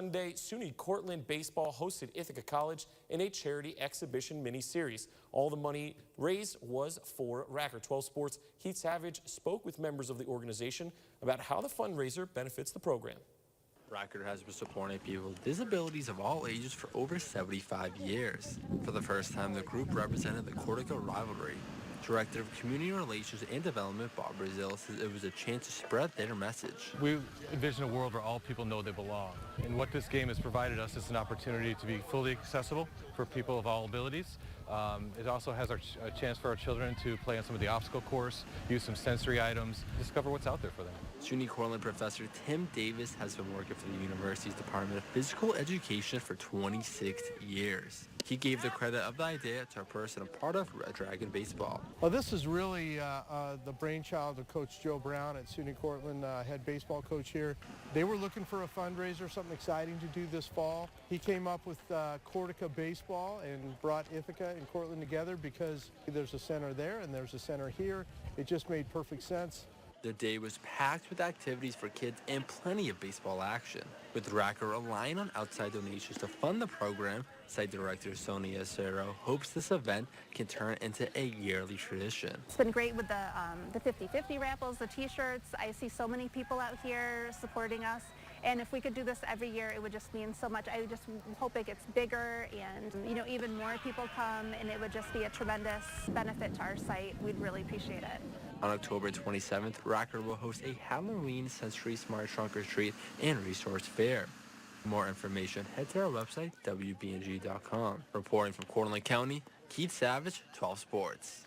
Sunday, SUNY Cortland Baseball hosted Ithaca College in a charity exhibition mini-series. All the money raised was for Racker. 12 Sports' Keith Savage spoke with members of the organization about how the fundraiser benefits the program. Racker has been supporting people with disabilities of all ages for over 75 years. For the first time, the group represented the Cortaca rivalry. Director of Community Relations and Development, Bob Brazil, says it was a chance to spread their message. We envision a world where all people know they belong. And what this game has provided us is an opportunity to be fully accessible for people of all abilities. It also has a chance for our children to play on some of the obstacle course, use some sensory items, discover what's out there for them. SUNY Cortland professor Tim Davis has been working for the university's Department of Physical Education for 26 years. He gave the credit of the idea to a person a part of Red Dragon Baseball. Well, this is really the brainchild of Coach Joe Brown at SUNY Cortland, head baseball coach here. They were looking for a fundraiser, something exciting to do this fall. He came up with Cortaca Baseball and brought Ithaca and Cortland together because there's a center there and there's a center here. It just made perfect sense. The day was packed with activities for kids and plenty of baseball action. With Racker relying on outside donations to fund the program, site director Sonia Acero hopes this event can turn into a yearly tradition. It's been great with the 50-50 raffles, the t-shirts. I see so many people out here supporting us. And if we could do this every year, it would just mean so much. I just hope it gets bigger and, even more people come, and it would just be a tremendous benefit to our site. We'd really appreciate it. On October 27th, Racker will host a Halloween Sensory Smart Trunk or Treat and Resource Fair. For more information, head to our website, WBNG.com. Reporting from Cortland County, Keith Savage, 12 Sports.